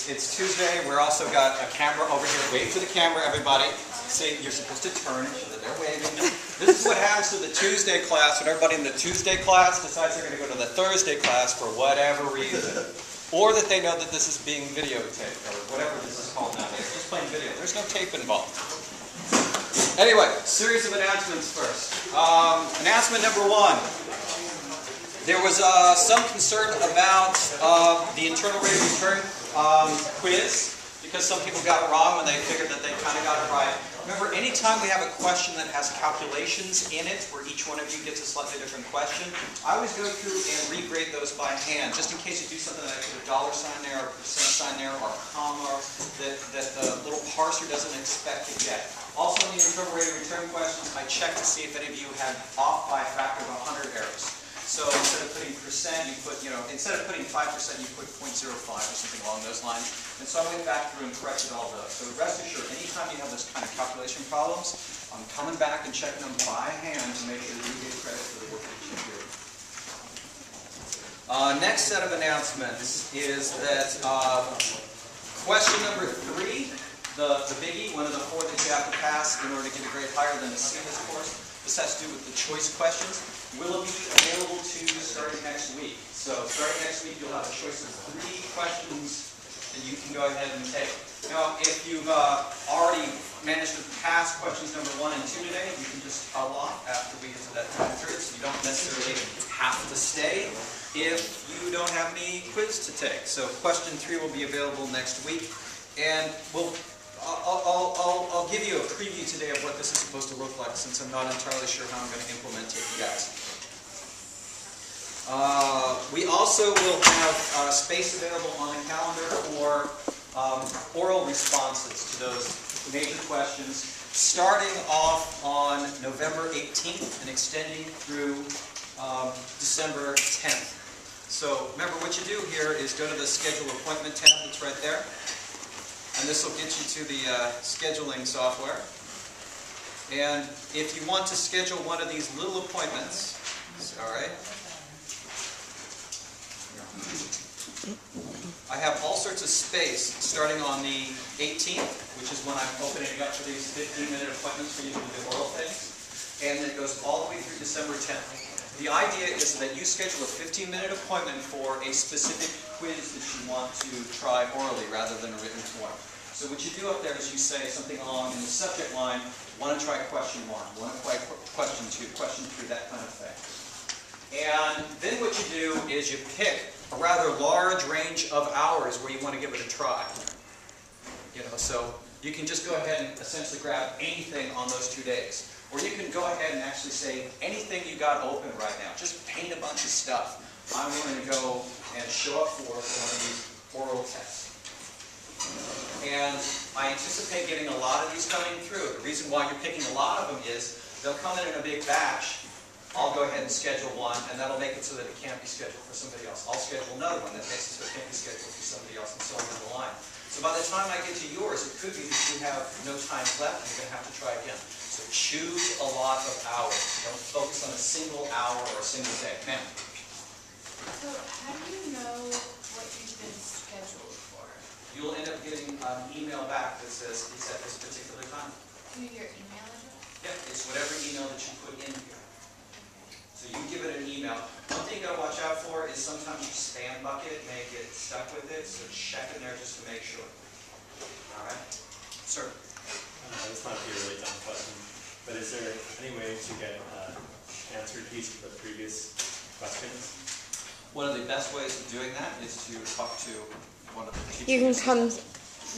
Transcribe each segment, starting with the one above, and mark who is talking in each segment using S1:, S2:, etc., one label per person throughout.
S1: it's Tuesday. We're also got a camera over here. Wave for the camera, everybody. See, you're supposed to turn so that they're waving. This is what happens to the Tuesday class when everybody in the Tuesday class decides they're going to go to the Thursday class for whatever reason. Or that they know that this is being videotaped, or whatever this is called nowadays. Just plain video. There's no tape involved. Anyway, series of announcements first. Announcement number 1. There was some concern about the internal rate of return quiz, because some people got it wrong when they figured that they kind of got it right. Remember, anytime we have a question that has calculations in it, where each one of you gets a slightly different question, I always go through and regrade those by hand, just in case you do something like put a dollar sign there, or a percent sign there, or a comma that the little parser doesn't expect to get. Also, in the internal rate of return questions, I check to see if any of you have off by a factor of 100 errors. So instead of putting percent, you put, instead of putting 5%, you put 0.05 or something along those lines. And so I went back through and corrected all those. So rest assured, anytime you have those kind of calculation problems, I'm coming back and checking them by hand to make sure that you get credit for the work that you do. Next set of announcements is that question number 3, the biggie, one of the 4 that you have to pass in order to get a grade higher than a C in this course. This has to do with the choice questions. Will be available to you starting next week. So starting next week, you'll have a choice of 3 questions that you can go ahead and take. Now, if you've already managed to pass questions number 1 and 2 today, you can just call off after we get to that time period. So you don't necessarily have to stay if you don't have any quiz to take. So question 3 will be available next week, and I'll give you a preview today of what this is supposed to look like, since I'm not entirely sure how I'm going to implement it yet. We also will have space available on the calendar for oral responses to those major questions, starting off on November 18th and extending through December 10th. So remember, what you do here is go to the Schedule Appointment tab that's right there. And this will get you to the scheduling software. And if you want to schedule one of these little appointments, sorry, I have all sorts of space starting on the 18th, which is when I'm opening up for these 15-minute appointments for you to do the oral things. And then it goes all the way through December 10th. The idea is that you schedule a 15-minute appointment for a specific quiz that you want to try orally rather than a written form. So what you do up there is you say something along in the subject line, want to try question 1, want to try question 2, question 3, that kind of thing. And then what you do is you pick a rather large range of hours where you want to give it a try. So you can just go ahead and essentially grab anything on those 2 days. Or you can go ahead and actually say anything you got open right now. Just paint a bunch of stuff. I'm going to go and show up for one of these oral tests. And I anticipate getting a lot of these coming through. The reason why you're picking a lot of them is they'll come in a big batch. I'll go ahead and schedule one, and that'll make it so that it can't be scheduled for somebody else. I'll schedule another one that makes it so it can't be scheduled for somebody else, and so on down the line. So by the time I get to yours, it could be that you have no time left, and you're going to have to try again. So choose a lot of hours. Don't focus on a single hour or a single day. Ma'am?
S2: So how do you know what you've been scheduled for?
S1: You'll end up getting an email back that says it's at this particular time.
S2: To your email address?
S1: Yeah, it's whatever email that you put in here. So you give it an email. One thing you got to watch out for is sometimes your spam bucket may get stuck with it, so check in there just to make sure. All right? Sir?
S3: This might be a really dumb question, but is there any way to get answer keys for the previous questions?
S1: One of the best ways of doing that is to talk to one of the teachers.
S4: You can come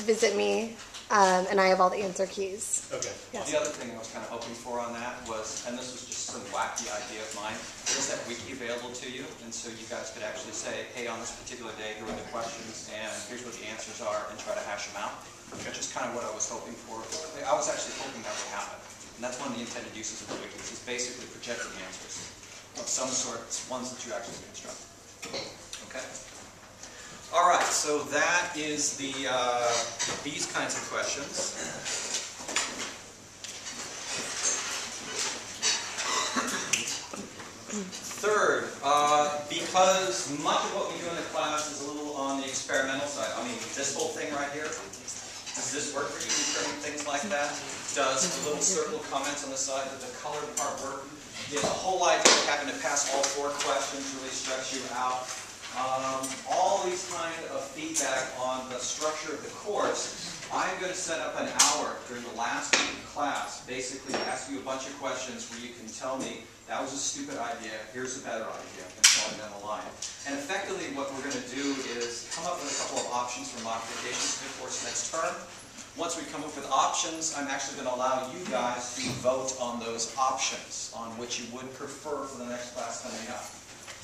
S4: visit me, and I have all the answer keys.
S3: Okay.
S4: Yes.
S1: The other thing I was kind of hoping for on that was, and this was just some wacky idea of mine, there's that wiki available to you, and so you guys could actually say, hey, on this particular day, here are the questions, and here's what the answers are, and try to hash them out. Which is kind of what I was hoping for. I was actually hoping that would happen. And that's one of the intended uses of the wiki, is basically projecting answers of some sort, ones that you actually construct. Okay? All right, so that is these kinds of questions. Third, because much of what we do in the class is a little on the experimental side. I mean, this this whole thing right here, does this work for you, returning things like that? Does the little circle comments on the side, does the colored part work? Yeah, the whole idea of having to pass all 4 questions really stress you out. All these kind of feedback on the structure of the course. I'm going to set up an hour during the last week of class, basically ask you a bunch of questions where you can tell me, that was a stupid idea, here's a better idea, and so on down the line. And effectively what we're going to do is come up with a couple of options for modifications to the course next term. Once we come up with options, I'm actually going to allow you guys to vote on those options, on which you would prefer for the next class coming up.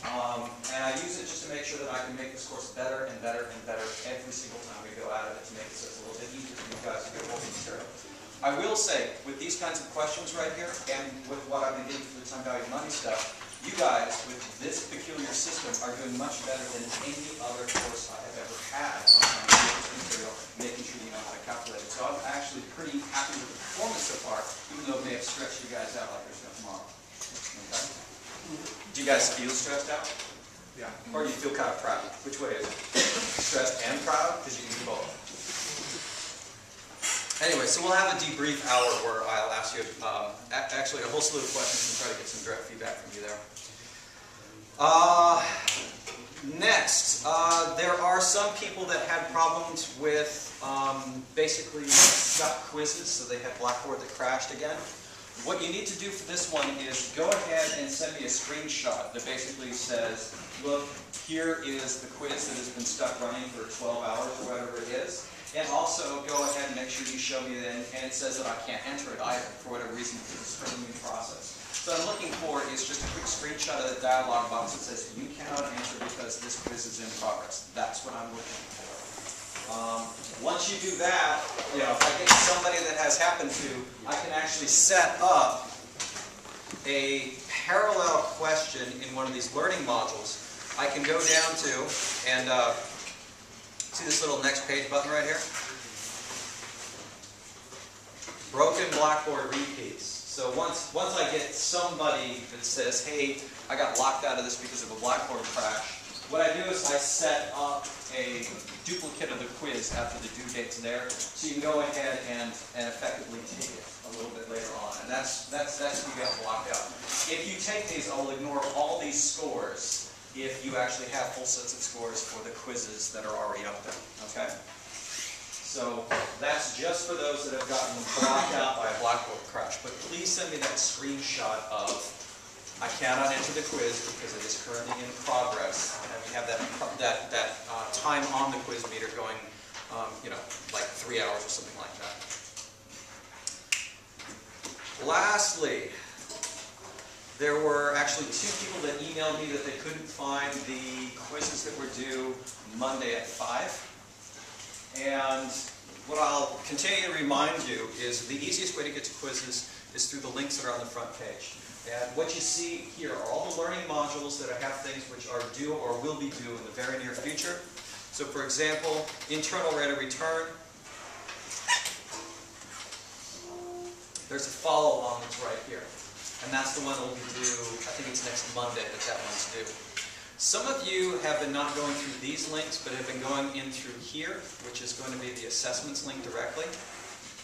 S1: And I use it just to make sure that I can make this course better and better and better every single time we go out of it, to make it so it's a little bit easier for you guys to get hold of the material. I will say, with these kinds of questions right here, and with what I've been getting for the time value of money stuff, you guys, with this peculiar system, are doing much better than any other course I have ever had on this material, making sure you know how to calculate it. So I'm actually pretty happy with the performance so far, even though it may have stretched you guys out like there's no tomorrow. Okay? Do you guys feel stressed out?
S5: Yeah.
S1: Or do you feel kind of proud? Which way is it? Stressed and proud? Because you can do both. Anyway, so we'll have a debrief hour where I'll ask you actually a whole slew of questions and try to get some direct feedback from you there. Next, there are some people that had problems with basically stuck quizzes, so they had Blackboard that crashed again. What you need to do for this one is go ahead and send me a screenshot that basically says, look, here is the quiz that has been stuck running for 12 hours or whatever it is. And also go ahead and make sure you show me then, and it says that I can't enter it either for whatever reason because it's a new process. So what I'm looking for is just a quick screenshot of the dialog box that says you cannot answer because this quiz is in progress. That's what I'm looking for. Once you do that, you know, if I get somebody that has happened to, I can actually set up a parallel question in one of these learning modules. I can go down to and see this little next page button right here? Broken Blackboard repeats. So once I get somebody that says, hey, I got locked out of this because of a Blackboard crash, what I do is I set up a duplicate of the quiz after the due date's there, so you can go ahead and effectively take it a little bit later on. And that's if you get blocked out. If you take these, I'll ignore all these scores if you actually have full sets of scores for the quizzes that are already up there, okay? So that's just for those that have gotten blocked out by a Blackboard crash. But please send me that screenshot of, I cannot enter the quiz because it is currently in progress, and we have that time on the quiz meter going, you know, like 3 hours or something like that. Lastly, there were actually 2 people that emailed me that they couldn't find the quizzes that were due Monday at 5. And what I'll continue to remind you is the easiest way to get to quizzes is through the links that are on the front page. And what you see here are all the learning modules that have things which are due or will be due in the very near future. So for example, internal rate of return. There's a follow-on that's right here. And that's the one that will be due, I think it's next Monday that one's due. Some of you have been not going through these links, but have been going in through here, which is going to be the assessments link directly.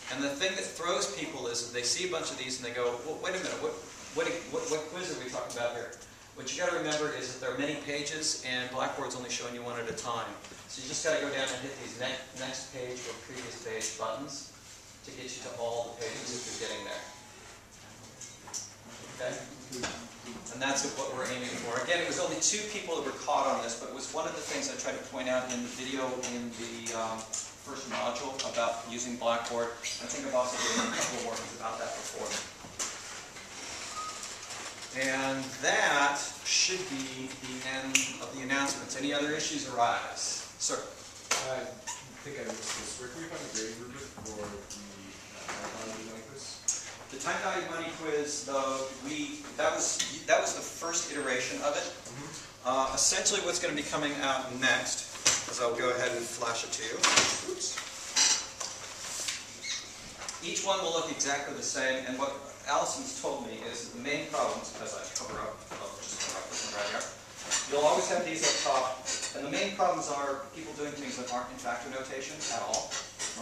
S1: And the thing that throws people is that they see a bunch of these and they go, well, wait a minute, what quiz are we talking about here? What you got to remember is that there are many pages, and Blackboard's only showing you one at a time. So you just got to go down and hit these next page or previous page buttons to get you to all the pages if you're getting there. Okay? And that's what we're aiming for. Again, it was only 2 people that were caught on this, but it was one of the things I tried to point out in the video in the first module about using Blackboard. I think I've also given a couple of words about that before. And that should be the end of the announcements. Any other issues arise? Sir?
S5: I think I missed this. Where can we find the grading rubric for the quiz?
S1: The time value money quiz, though, that was the first iteration of it. Essentially, what's going to be coming out next is I'll go ahead and flash it to you. Oops. Each one will look exactly the same, and what Allison's told me is that the main problems, as I cover up, I'll just cover up this one right here. You'll always have these up top And the main problems are people doing things that aren't in factor notation at all,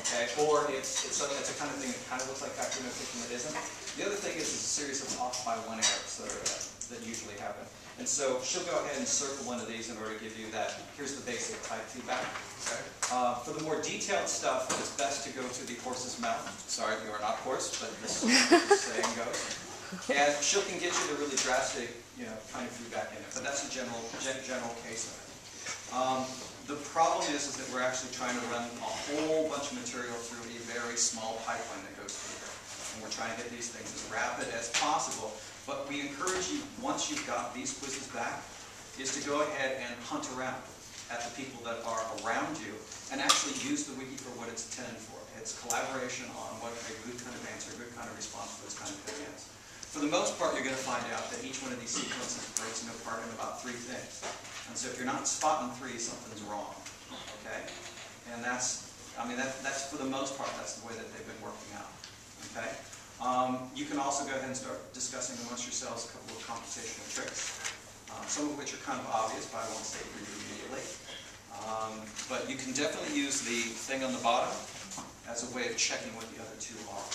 S1: okay? Or it's a kind of thing that kind of looks like factor notation that isn't. The other thing is a series of off by one errors that usually happen. And so she'll go ahead and circle one of these in order to give you that, here's the basic type feedback. Okay. For the more detailed stuff, it's best to go to the horse's mouth. Sorry, you are not horse, but this is what the saying goes. And she can get you the really drastic, kind of feedback in it. But that's a general case of it. The problem is that we're actually trying to run a whole bunch of material through a very small pipeline that goes through here. And we're trying to get these things as rapid as possible. But we encourage you, once you've got these quizzes back, is to go ahead and hunt around at the people that are around you and actually use the wiki for what it's intended for. It's collaboration on what a good kind of answer, a good kind of response to this kind of thing is. For the most part, you're going to find out that each one of these sequences breaks them apart in about 3 things. And so if you're not spotting 3, something's wrong. Okay? And that's for the most part, that's the way that they've been working out. Okay? You can also go ahead and start discussing amongst yourselves a couple of computational tricks, some of which are kind of obvious, but I won't say for you immediately. But you can definitely use the thing on the bottom as a way of checking what the other 2 are.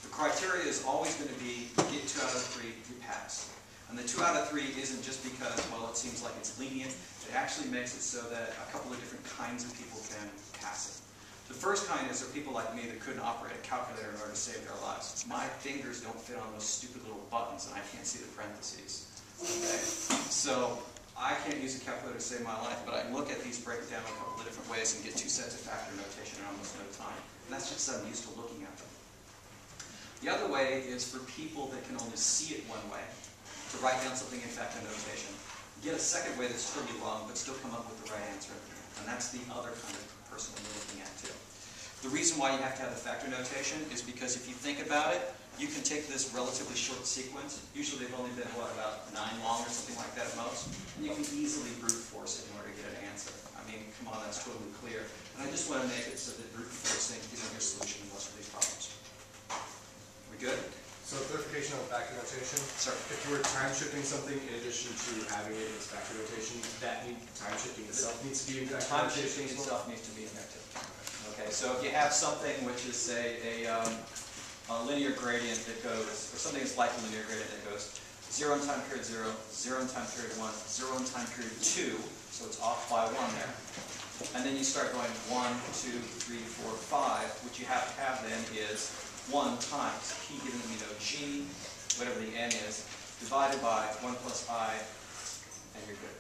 S1: The criteria is always going to be, you get 2 out of 3, you pass. And the 2 out of 3 isn't just because, well, it seems like it's lenient. It actually makes it so that a couple of different kinds of people can pass it. The first kind is people like me that couldn't operate a calculator in order to save their lives. My fingers don't fit on those stupid little buttons, and I can't see the parentheses. Okay? So I can't use a calculator to save my life, but I can look at these, break it down a couple of different ways, and get 2 sets of factor notation in almost no time. And that's just I'm used to looking at them. The other way is for people that can only see it one way, to write down something in factor notation. Get a second way that's pretty long, but still come up with the right answer at the end. And that's the other kind of person we're looking at too. The reason why you have to have the factor notation is because if you think about it, you can take this relatively short sequence. Usually they've only been, about 9 long or something like that at most. And you can easily brute force it in order to get an answer. I mean, come on, that's totally clear. And I just want to make it so that brute forcing isn't your solution to most of these problems. We good?
S5: So clarification on factor notation.
S1: Sorry.
S5: If you were time shifting something in addition to having it as factor notation, time shifting itself needs to be in factor
S1: Time
S5: notation
S1: shifting
S5: as well?
S1: itself needs to be effective. Okay, so if you have something which is, say, a linear gradient that goes, or something that's like a linear gradient that goes 0 in time period 0, 0 in time period 1, 0 in time period 2, so it's off by 1 there. And then you start going 1, 2, 3, 4, 5. What you have to have then is 1 times p given g, whatever the n is, divided by 1 plus I, and you're good.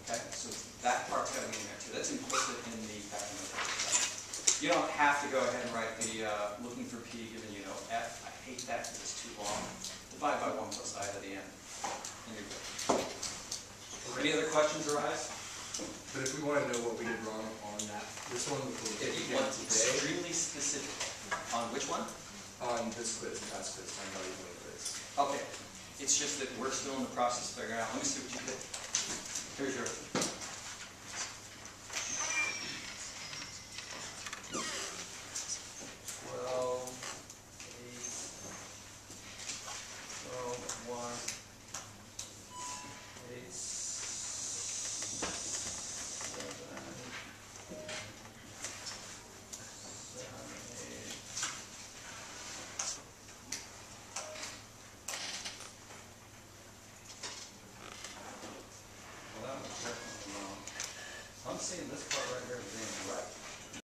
S1: Okay, so that part's got to be in there too. That's implicit in the factor notation. You don't have to go ahead and write the looking for p given f. I hate that because it's too long. Divide by 1 plus I to the n, and you're good. Any other questions arise?
S5: But if we want to know what we did wrong on this one,
S1: If you want extremely specific, on which one?
S5: On this quiz, the past quiz, time value quiz.
S1: Okay, it's just that we're still in the process of figuring out. Let me see what you did. Here's your